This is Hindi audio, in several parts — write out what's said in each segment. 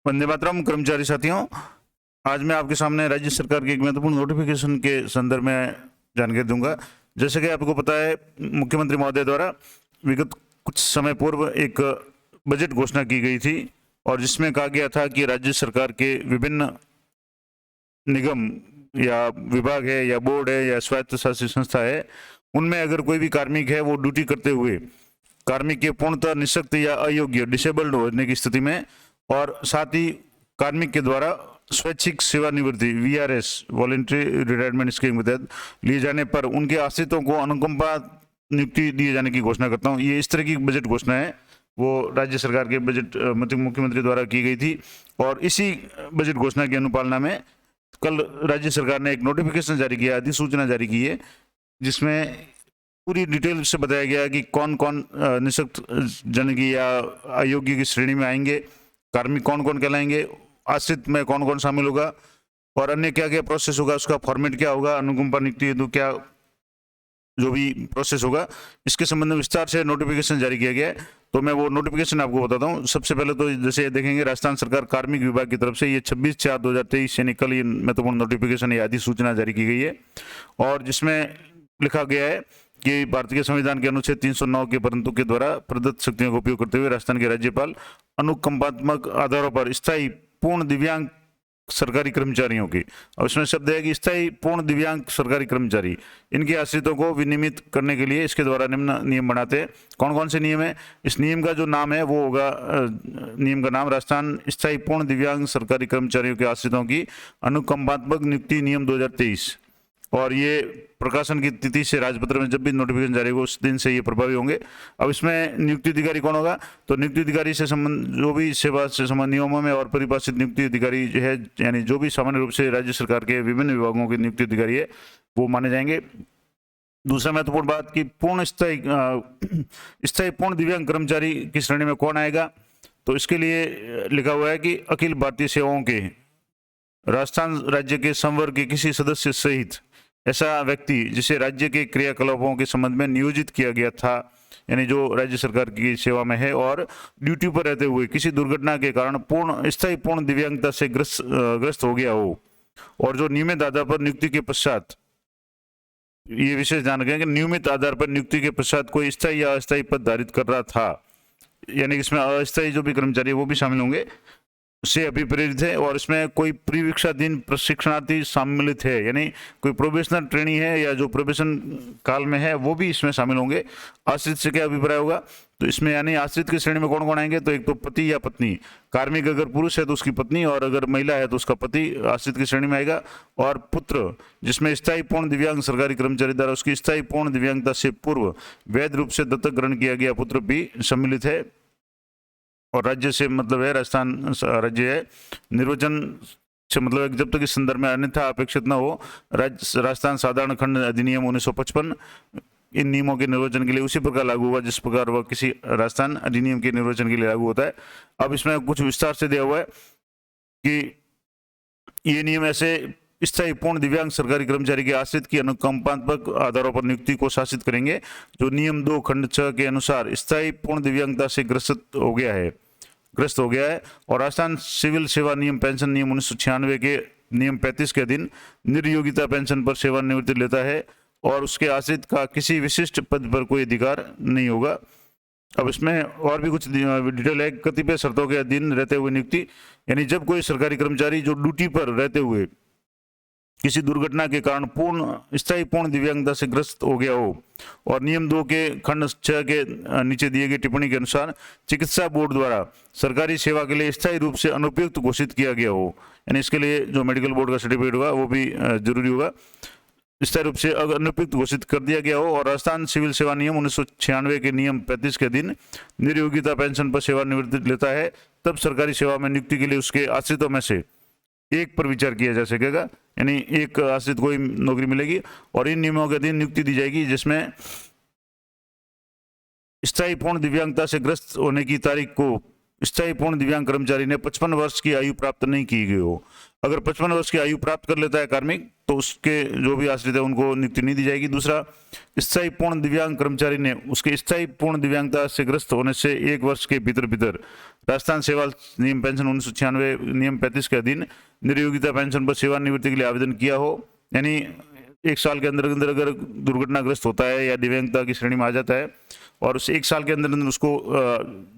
वंदे मातरम। कर्मचारी साथियों, आज मैं आपके सामने राज्य सरकार की एक महत्वपूर्ण नोटिफिकेशन के संदर्भ में जानकारी दूंगा। जैसे कि आपको पता है, मुख्यमंत्री महोदय द्वारा विगत कुछ समय पूर्व एक बजट घोषणा की गई थी और जिसमें कहा गया था कि राज्य सरकार के विभिन्न निगम या विभाग है या बोर्ड है या स्वायत्त शासित संस्था है, उनमें अगर कोई भी कार्मिक है वो ड्यूटी करते हुए कार्मिक के पूर्णतः निःशक्त या अयोग्य डिसेबल्ड होने की स्थिति में और साथ ही कार्मिक के द्वारा स्वैच्छिक सेवानिवृत्ति वीआरएस वॉलंटरी रिटायरमेंट स्कीम के तहत लिए जाने पर उनके आश्रितों को अनुकंपा नियुक्ति दिए जाने की घोषणा करता हूँ। ये इस तरह की बजट घोषणा है, वो राज्य सरकार के बजट मुख्यमंत्री द्वारा की गई थी और इसी बजट घोषणा की अनुपालना में कल राज्य सरकार ने एक नोटिफिकेशन जारी किया, अधिसूचना जारी की है, जिसमें पूरी डिटेल से बताया गया है कि कौन कौन निःशक्त जन की या अयोग्य की श्रेणी में आएंगे, कार्मिक कौन कौन कहलाएंगे, आश्रित में कौन कौन शामिल होगा और अन्य क्या क्या प्रोसेस होगा, उसका फॉर्मेट क्या होगा, अनुकंपा नियुक्ति हेतु क्या जो भी प्रोसेस होगा, इसके संबंध में विस्तार से नोटिफिकेशन जारी किया गया है। तो मैं वो नोटिफिकेशन आपको बताता हूँ। सबसे पहले तो जैसे देखेंगे, राजस्थान सरकार कार्मिक विभाग की तरफ से ये 26/4/2023 यानी कल ये महत्वपूर्ण नोटिफिकेशन या अधिसूचना जारी की गई है और जिसमें लिखा गया है कि भारतीय संविधान के अनुच्छेद 309 के परंतु के द्वारा प्रदत्त शक्तियों का उपयोग करते हुए राजस्थान के राज्यपाल अनुकंपात्मक आधारों पर स्थायी पूर्ण दिव्यांग सरकारी कर्मचारियों की, और इसमें शब्द है कि स्थायी पूर्ण दिव्यांग सरकारी कर्मचारी, इनके आश्रितों को विनियमित करने के लिए इसके द्वारा निम्न नियम बनाते हैं। कौन कौन से नियम है? इस नियम का जो नाम है वो होगा, नियम का नाम राजस्थान स्थायी पूर्ण दिव्यांग सरकारी कर्मचारियों के आश्रितों की अनुकंपात्मक नियुक्ति नियम 2023, और ये प्रकाशन की तिथि से राजपत्र में जब भी नोटिफिकेशन जारी होगा उस दिन से ये प्रभावी होंगे। अब इसमें नियुक्ति अधिकारी कौन होगा? तो नियुक्ति अधिकारी से संबंध जो भी सेवा से संबंध नियमों में और परिभाषित नियुक्ति अधिकारी जो है, यानी जो भी सामान्य रूप से राज्य सरकार के विभिन्न विभागों के नियुक्ति अधिकारी है वो माने जाएंगे। दूसरा महत्वपूर्ण बात कि पूर्ण स्थायी पूर्ण दिव्यांग कर्मचारी की श्रेणी में कौन आएगा? तो इसके लिए लिखा हुआ है कि अखिल भारतीय सेवाओं के राजस्थान राज्य के संवर्ग के किसी सदस्य सहित ऐसा व्यक्ति जिसे राज्य के क्रियाकलापों के संबंध में नियोजित किया गया था, यानी जो राज्य सरकार की सेवा में है और ड्यूटी पर रहते हुए किसी दुर्घटना के कारण स्थायी पूर्ण दिव्यांगता से ग्रस्त हो गया हो, और जो नियमित आधार पर नियुक्ति के पश्चात, ये विशेष ध्यान रखें कि नियमित आधार पर नियुक्ति के पश्चात कोई स्थायी या अस्थायी पद धारित कर रहा था, यानी इसमें अस्थायी जो भी कर्मचारी है वो भी शामिल होंगे, से अभिप्रेरित है, और इसमें कोई परीक्षाधीन प्रशिक्षणार्थी सम्मिलित है, यानी कोई प्रोबेशनल ट्रेनी है या जो प्रोबेशन काल में है वो भी इसमें शामिल होंगे। आश्रित से क्या अभिप्राय होगा? तो इसमें यानी आश्रित की श्रेणी में कौन कौन आएंगे? तो एक तो पति या पत्नी, कार्मिक अगर पुरुष है तो उसकी पत्नी, और अगर महिला है तो उसका पति आश्रित की श्रेणी में आएगा, और पुत्र जिसमें स्थायी पूर्ण दिव्यांग सरकारी कर्मचारी द्वारा उसकी स्थायी पूर्ण दिव्यांगता से पूर्व वैध रूप से दत्तक ग्रहण किया गया पुत्र भी सम्मिलित है। और राज्य से मतलब है राजस्थान राज्य है, निर्वचन से मतलब है जब तक इस संदर्भ में अन्यथा अपेक्षित न हो, राजस्थान साधारण खंड अधिनियम 1955 इन नियमों के निर्वचन के लिए उसी प्रकार लागू होगा जिस प्रकार वह किसी राजस्थान अधिनियम के निर्वचन के लिए लागू होता है। अब इसमें कुछ विस्तार से दिया हुआ है कि ये नियम ऐसे स्थायी पूर्ण दिव्यांग सरकारी कर्मचारी के आश्रित की अनुकंपात्मक आधारों पर नियुक्ति को शासित करेंगे जो नियम 2 खंड 6 के अनुसार स्थायी पूर्ण दिव्यांगता से ग्रस्त हो गया है और राजस्थान सिविल सेवा नियम पेंशन नियम 1996 के नियम 35 के अधीन निर्योग्यता पेंशन पर सेवानिवृत्ति लेता है और उसके आश्रित का किसी विशिष्ट पद पर कोई अधिकार नहीं होगा। अब इसमें और भी कुछ डिटेल है। कतिपय शर्तों के अधीन रहते हुए नियुक्ति, यानी जब कोई सरकारी कर्मचारी जो ड्यूटी पर रहते हुए किसी दुर्घटना के कारण स्थायी पूर्ण दिव्यांगता से ग्रस्त हो गया हो और नियम 2 के खंड 6 के नीचे दिए गए टिप्पणी के अनुसार चिकित्सा बोर्ड द्वारा सरकारी सेवा के लिए स्थायी रूप से अनुपयुक्त घोषित किया गया हो, यानी इसके लिए जो मेडिकल बोर्ड का सर्टिफिकेट होगा वो भी जरूरी होगा, स्थायी रूप से अनुपयुक्त घोषित कर दिया गया हो और राजस्थान सिविल सेवा नियम 1996 के नियम 35 के अधीन निर्योग्यता पेंशन पर सेवानिवृत्ति लेता है, तब सरकारी सेवा में नियुक्ति के लिए उसके आश्रितों में से एक पर विचार किया जा सकेगा, यानी एक आश्रित को ही नौकरी मिलेगी और इन नियमों के अधीन नियुक्ति दी जाएगी जिसमें स्थायी पूर्ण दिव्यांगता से ग्रस्त होने की तारीख को स्थायी पूर्ण दिव्यांग कर्मचारी ने 55 वर्ष की आयु प्राप्त नहीं की गई हो। अगर 55 वर्ष की आयु प्राप्त कर लेता है कार्मिक तो उसके जो भी आश्रित है उनको नियुक्ति नहीं दी जाएगी। दूसरा, स्थायी पूर्ण दिव्यांग कर्मचारी ने उसके स्थायी पूर्ण दिव्यांगता से ग्रस्त होने से 1 वर्ष के भीतर भीतर राजस्थान सेवा नियम पेंशन 1996 नियम 35 के अधीन निर्योग्यता पेंशन पर सेवानिवृत्ति के लिए आवेदन किया हो, यानी 1 साल के अंदर अंदर अगर दुर्घटनाग्रस्त होता है या दिव्यांगता की श्रेणी में आ जाता है और उस 1 साल के अंदर अंदर उसको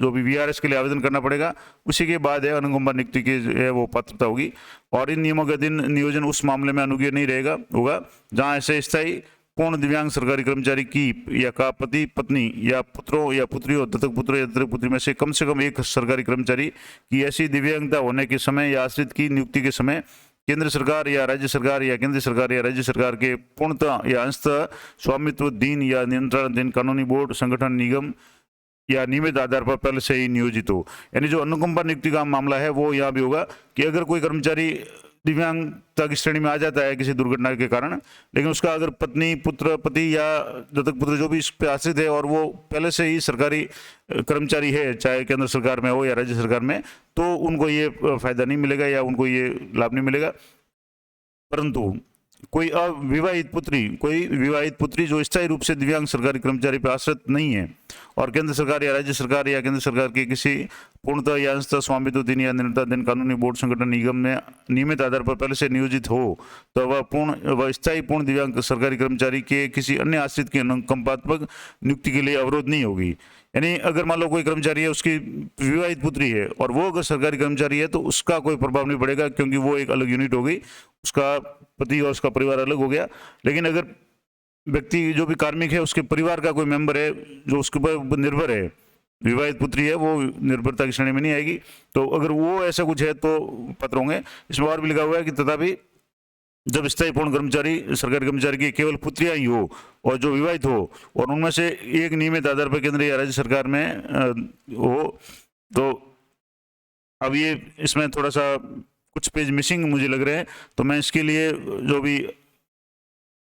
जो भी VRS के लिए आवेदन करना पड़ेगा, उसी के बाद है अनुकंपा नियुक्ति की है वो पात्रता होगी। और इन नियमों के अधीन नियोजन उस मामले में अनुज्ञेय नहीं रहेगा होगा जहां ऐसे स्थायी पूर्ण दिव्यांग सरकारी कर्मचारी की या का पति पत्नी या पुत्रों या पुत्रियों, दत्तक पुत्र या दत्तक पुत्री में से कम एक सरकारी कर्मचारी की ऐसी दिव्यांगता होने के समय या आश्रित की नियुक्ति के समय केंद्र सरकार या राज्य सरकार या केंद्र सरकार या राज्य सरकार के पूर्णतः या अंशतः स्वामित्वाधीन या नियंत्रणाधीन कानूनी बोर्ड, संगठन, निगम या नियमित आधार पर पहले से ही नियोजित हो। यानी जो अनुकंपा नियुक्ति का मामला है वो यहाँ भी होगा कि अगर कोई कर्मचारी दिव्यांगता की श्रेणी में आ जाता है किसी दुर्घटना के कारण, लेकिन उसका अगर पत्नी, पुत्र, पति या दत्तक पुत्र जो भी इस पे आश्रित है और वो पहले से ही सरकारी कर्मचारी है, चाहे केंद्र सरकार में हो या राज्य सरकार में, तो उनको ये फायदा नहीं मिलेगा या उनको ये लाभ नहीं मिलेगा। परंतु कोई विवाहित पुत्री जो स्थायी रूप से दिव्यांग सरकारी कर्मचारी पर आश्रित नहीं है और केंद्र सरकार या राज्य सरकार या केंद्र सरकार के किसी पूर्णतः या अंशतः स्वामित्वाधीन या नियंत्रणाधीन कानूनी बोर्ड, संगठन, निगम में नियमित आधार पर पहले से नियोजित हो तो वह स्थायी पूर्ण दिव्यांग सरकारी कर्मचारी के किसी अन्य आश्रित की अनुकंपात्मक नियुक्ति के लिए अवरोध नहीं होगी। यानी अगर मान लो कोई कर्मचारी है, उसकी विवाहित पुत्री है और वो अगर सरकारी कर्मचारी है तो उसका कोई प्रभाव नहीं पड़ेगा क्योंकि वो एक अलग यूनिट हो गई, उसका पति और उसका परिवार अलग हो गया। लेकिन अगर व्यक्ति जो भी कार्मिक है उसके परिवार का कोई मेंबर है जो उसके ऊपर निर्भर है, विवाहित पुत्री है, वो निर्भरता की श्रेणी में नहीं आएगी। तो अगर वो ऐसा कुछ है तो पात्र होंगे। इसमें और भी लिखा हुआ है कि तथापि जब स्थायी पूर्ण कर्मचारी सरकारी कर्मचारी की केवल पुत्रियां ही हो और जो विवाहित हो और उनमें से एक नियमित आधार पर केंद्र या राज्य सरकार में हो, तो अब ये इसमें थोड़ा सा कुछ पेज मिसिंग मुझे लग रहे हैं, तो मैं इसके लिए जो भी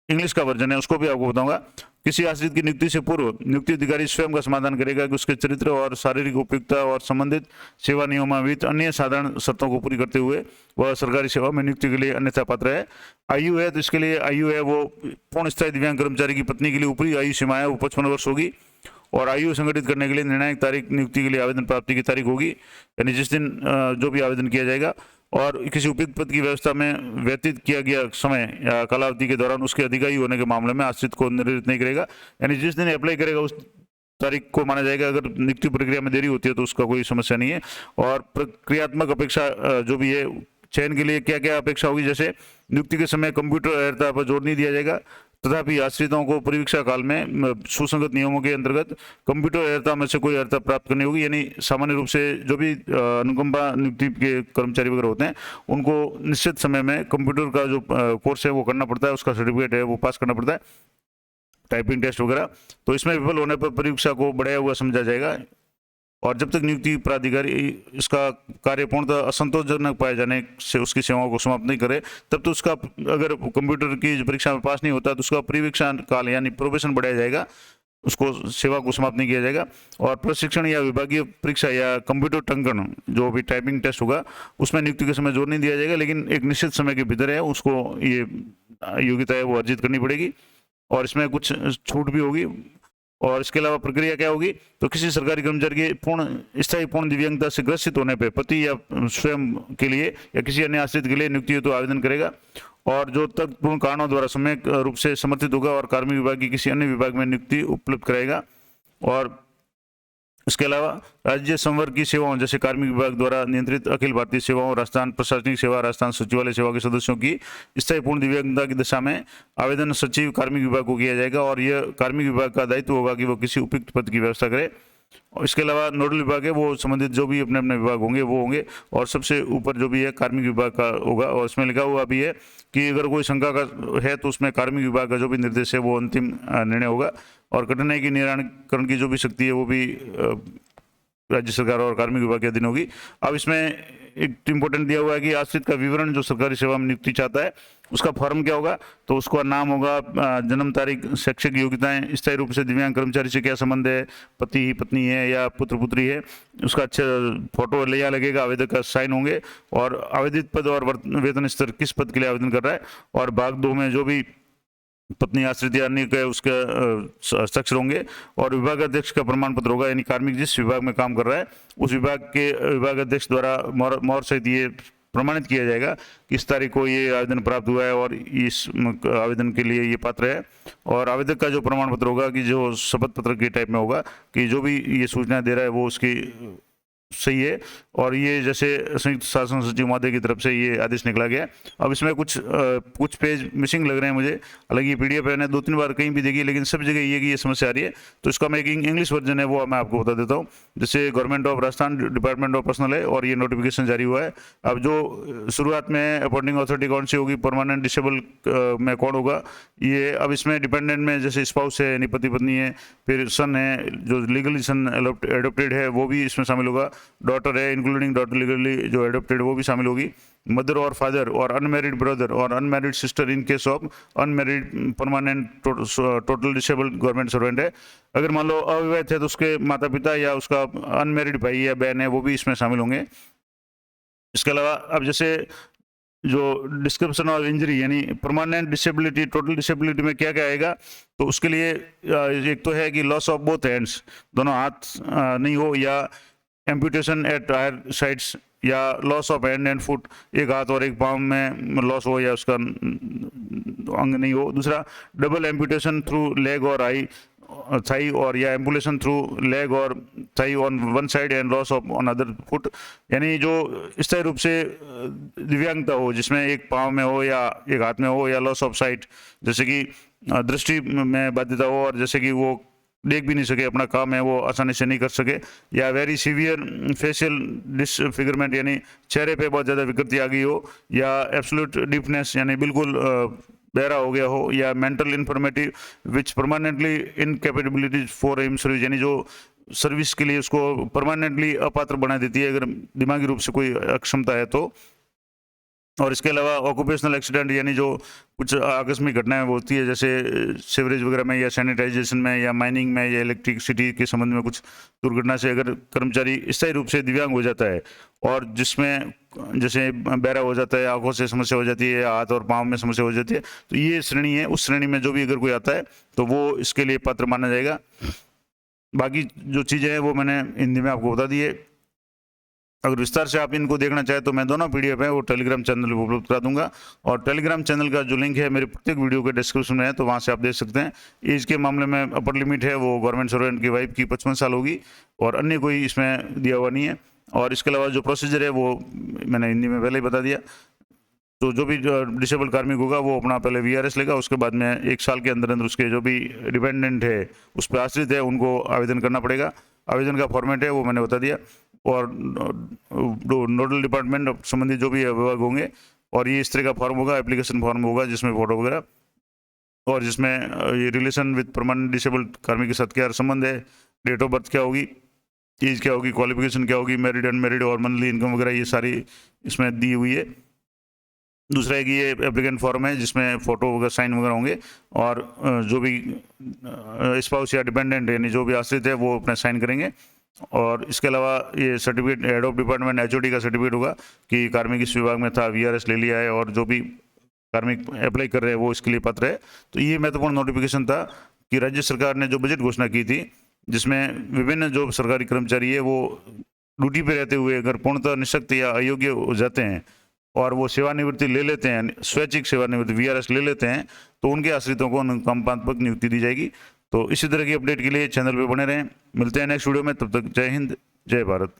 इंग्लिश का वर्जन है उसको भी आपको बताऊंगा। किसी आश्रित की नियुक्ति से पूर्व नियुक्ति अधिकारी स्वयं का समाधान करेगा कि उसके चरित्र और शारीरिक उपयुक्तता और संबंधित सेवा नियमावली अन्य साधारण शर्तों को पूरी करते हुए वह सरकारी सेवा में नियुक्ति के लिए अन्यथा पात्र है। आयु है तो इसके लिए आयु है वो पूर्ण स्थायी दिव्यांग कर्मचारी की पत्नी के लिए ऊपरी आयु सीमा है वो 55 वर्ष होगी और आयु संगठित करने के लिए निर्णायक तारीख नियुक्ति के लिए आवेदन प्राप्ति की तारीख होगी, यानी जिस दिन जो भी आवेदन किया जाएगा और किसी उपयुक्त पद की व्यवस्था में व्यतीत किया गया समय या कालावधि के दौरान उसके अधिकारी होने के मामले में आश्रित को निर्धारित नहीं करेगा। यानी जिस दिन अप्लाई करेगा उस तारीख को माना जाएगा। अगर नियुक्ति प्रक्रिया में देरी होती है तो उसका कोई समस्या नहीं है। और प्रक्रियात्मक अपेक्षा जो भी है, चयन के लिए क्या क्या अपेक्षा होगी, जैसे नियुक्ति के समय कंप्यूटर अर्हता पर जोर नहीं दिया जाएगा, तथापि आश्रितों को परीक्षा काल में सुसंगत नियमों के अंतर्गत कंप्यूटर अर्हता में से कोई अर्हता प्राप्त करनी होगी। यानी सामान्य रूप से जो भी अनुकंपा नियुक्ति के कर्मचारी वगैरह होते हैं उनको निश्चित समय में कंप्यूटर का जो कोर्स है वो करना पड़ता है, उसका सर्टिफिकेट है वो पास करना पड़ता है, टाइपिंग टेस्ट वगैरह। तो इसमें विफल होने पर परीक्षा को बढ़ाया हुआ समझा जाएगा और जब तक नियुक्ति प्राधिकारी इसका कार्य पूर्णतः असंतोषजनक पाए जाने से उसकी सेवाओं को समाप्त नहीं करे तब तो उसका, अगर कंप्यूटर की परीक्षा में पास नहीं होता तो उसका परिवीक्षण काल यानी प्रोबेशन बढ़ाया जाएगा, उसको सेवा को समाप्त नहीं किया जाएगा। और प्रशिक्षण या विभागीय परीक्षा या कंप्यूटर टंकन जो भी टाइपिंग टेस्ट होगा उसमें नियुक्ति के समय जोर नहीं दिया जाएगा, लेकिन एक निश्चित समय के भीतर है उसको ये योग्यता है वो अर्जित करनी पड़ेगी और इसमें कुछ छूट भी होगी। और इसके अलावा प्रक्रिया क्या होगी, तो किसी सरकारी कर्मचारी के स्थायी पूर्ण दिव्यांगता से ग्रसित होने पर पति या स्वयं के लिए या किसी अन्य आश्रित के लिए नियुक्ति हेतु आवेदन करेगा और जो तर्कपूर्ण कारणों द्वारा सम्यक रूप से समर्थित होगा और कार्मिक विभाग की किसी अन्य विभाग में नियुक्ति उपलब्ध कराएगा। और इसके अलावा राज्य संवर्ग की सेवाओं जैसे कार्मिक विभाग द्वारा नियंत्रित अखिल भारतीय सेवाओं, राजस्थान प्रशासनिक सेवा, राजस्थान सचिवालय सेवा के सदस्यों की स्थायी पूर्ण दिव्यांगता की दशा में आवेदन सचिव कार्मिक विभाग को किया जाएगा और यह कार्मिक विभाग का दायित्व होगा कि वो किसी उपयुक्त पद की व्यवस्था करे। और इसके अलावा नोडल विभाग है वो संबंधित जो भी अपने अपने विभाग होंगे वो होंगे और सबसे ऊपर जो भी है कार्मिक विभाग का होगा। और इसमें लिखा हुआ भी है कि अगर कोई शंका का है तो उसमें कार्मिक विभाग का जो भी निर्देश है वो अंतिम निर्णय होगा और कठिनाई की निराकरण की जो भी शक्ति है वो भी राज्य सरकार और कार्मिक विभाग के अधीन होगी। अब इसमें एक इम्पोर्टेंट दिया हुआ है कि आश्रित का विवरण जो सरकारी सेवा में नियुक्ति चाहता है उसका फॉर्म क्या होगा, तो उसका नाम होगा, जन्म तारीख, शैक्षिक योग्यताएं, स्थायी रूप से दिव्यांग कर्मचारी से क्या संबंध है, पति ही पत्नी है या पुत्र पुत्री है, उसका अच्छा फोटो लिया लगेगा, आवेदक का साइन होंगे, और आवेदित पद और वेतन स्तर किस पद के लिए आवेदन कर रहा है, और भाग 2 में जो भी पत्नी आश्रित या अन्य के उसके हस्ताक्षर होंगे, और विभाग अध्यक्ष का प्रमाण पत्र होगा, यानी कार्मिक जिस विभाग में काम कर रहा है उस विभाग के विभाग अध्यक्ष द्वारा मोहर सहित ये प्रमाणित किया जाएगा कि इस तारीख को ये आवेदन प्राप्त हुआ है और इस आवेदन के लिए ये पात्र है। और आवेदक का जो प्रमाण पत्र होगा कि जो शपथ पत्र के टाइप में होगा कि जो भी ये सूचना दे रहा है वो उसकी सही है। और ये जैसे संयुक्त शासन सचिव महोदय की तरफ से ये आदेश निकला गया। अब इसमें कुछ पेज मिसिंग लग रहे हैं मुझे, हालांकि ये PDF है, 2-3 बार कहीं भी देखी लेकिन सब जगह ये कि ये समस्या आ रही है, तो इसका मैं एक इंग्लिश वर्जन है वो मैं आपको बता देता हूँ। जैसे government of Rajasthan department of personal है और ये नोटिफिकेशन जारी हुआ है। अब जो शुरुआत में अपॉइंटिंग अथॉरिटी कौन सी होगी, परमानेंट डिसेबल में कौन होगा ये, अब इसमें डिपेंडेंट में जैसे स्पाउस है यानी पति पत्नी है, फिर सन है जो लीगली सन एडोप्टेड है वो भी इसमें शामिल होगा, डॉटर है इंक्लूडिंग डॉटर लीगली जो एडोप्टेड वो भी शामिल होगी, मदर और फादर और अनमैरिड ब्रदर और unmarried sister in case of unmarried permanent total disabled government servant है। अगर मान लो अविवाहित है तो उसके माता पिता या उसका अनमैरिड भाई या बहन है वो भी इसमें शामिल होंगे। इसके अलावा अब जैसे जो डिस्क्रिप्शन ऑफ इंजरी यानी परमानेंट डिसेबिलिटी, टोटल डिसेबिलिटी में क्या क्या आएगा, तो उसके लिए एक तो है कि लॉस ऑफ बोथ हैंड्स, दोनों हाथ नहीं हो, या एम्पुटेशन एट हायर साइड्स, या loss of hand and foot, एक हाथ और एक पाँव में लॉस हो या उसका अंग नहीं हो। दूसरा डबल एम्पुटेशन थ्रू लेग और थाई, और या एम्पुलेशन थ्रू लेग और thigh on one side and loss of on other foot, यानी जो स्थायी रूप से दिव्यांगता हो जिसमें एक पाँव में हो या एक हाथ में हो, या लॉस ऑफ साइट जैसे कि दृष्टि में बाध्यता हो और जैसे कि वो देख भी नहीं सके, अपना काम है वो आसानी से नहीं कर सके, या वेरी सीवियर फेशियल डिसफिगरमेंट यानी चेहरे पे बहुत ज़्यादा विकृति आ गई हो, या एब्सोल्यूट डीफनेस यानी बिल्कुल बहरा हो गया हो, या mental informative which permanently incapability for him service, यानी जो सर्विस के लिए उसको परमानेंटली अपात्र बना देती है अगर दिमागी रूप से कोई अक्षमता है तो। और इसके अलावा ऑक्यूपेशनल एक्सीडेंट यानी जो कुछ आकस्मिक घटनाएं होती है जैसे सीवरेज वगैरह में या सैनिटाइजेशन में या माइनिंग में या इलेक्ट्रिसिटी के संबंध में कुछ दुर्घटना से अगर कर्मचारी स्थायी रूप से दिव्यांग हो जाता है और जिसमें जैसे बहरा हो जाता है, आंखों से समस्या हो जाती है या हाथ और पाँव में समस्या हो जाती है, तो ये श्रेणी है, उस श्रेणी में जो भी अगर कोई आता है तो वो इसके लिए पात्र माना जाएगा। बाकी जो चीज़ें हैं वो मैंने हिंदी में आपको बता दी है। अगर विस्तार से आप इनको देखना चाहें तो मैं दोनों PDF है वो टेलीग्राम चैनल पर उपलब्ध करा दूंगा, और टेलीग्राम चैनल का जो लिंक है मेरे प्रत्येक वीडियो के डिस्क्रिप्शन में है, तो वहाँ से आप देख सकते हैं। एज के मामले में अपर लिमिट है वो गवर्नमेंट सर्वेंट की वाइफ की 55 साल होगी, और अन्य कोई इसमें दिया हुआ नहीं है। और इसके अलावा जो प्रोसीजर है वो मैंने हिंदी में पहले ही बता दिया। तो जो भी डिसेबल कार्मिक होगा वो अपना पहले VRS लेगा, उसके बाद में 1 साल के अंदर अंदर उसके जो भी डिपेंडेंट है उस पर आश्रित है उनको आवेदन करना पड़ेगा। आवेदन का फॉर्मेट है वो मैंने बता दिया, और नोडल डिपार्टमेंट संबंधित जो भी विभाग होंगे, और ये इस तरह का फॉर्म होगा, एप्लीकेशन फॉर्म होगा जिसमें फोटो वगैरह, और जिसमें ये रिलेशन विद परमानेंट डिसेबल्ड कार्मिक के साथ क्या संबंध है, डेट ऑफ बर्थ क्या होगी, एज क्या होगी, क्वालिफिकेशन क्या होगी, मैरिड अनमैरिड और मंथली इनकम वगैरह ये सारी इसमें दी हुई है। दूसरा है कि ये एप्लीकेंट फॉर्म है जिसमें फ़ोटो वगैरह साइन वगैरह होंगे, और जो भी स्पाउस या डिपेंडेंट यानी जो भी आश्रित है वो अपना साइन करेंगे। और इसके अलावा ये certificate head of department HOD का सर्टिफिकेट होगा कि कार्मिक इस विभाग में था, VRS ले लिया है, और जो भी कार्मिक अप्लाई कर रहे हैं वो इसके लिए पात्र है। तो ये महत्वपूर्ण नोटिफिकेशन था कि राज्य सरकार ने जो बजट घोषणा की थी जिसमें विभिन्न जो सरकारी कर्मचारी है वो ड्यूटी पे रहते हुए अगर पूर्णतः निःशक्त या अयोग्य हो जाते हैं और वो सेवानिवृत्ति ले लेते हैं, स्वैच्छिक सेवानिवृत्ति VRS ले लेते हैं, तो उनके आश्रितों को अनुकंपात्मक नियुक्ति दी जाएगी। तो इसी तरह की अपडेट के लिए चैनल पे बने रहें। मिलते हैं नेक्स्ट वीडियो में, तब तक जय हिंद, जय भारत।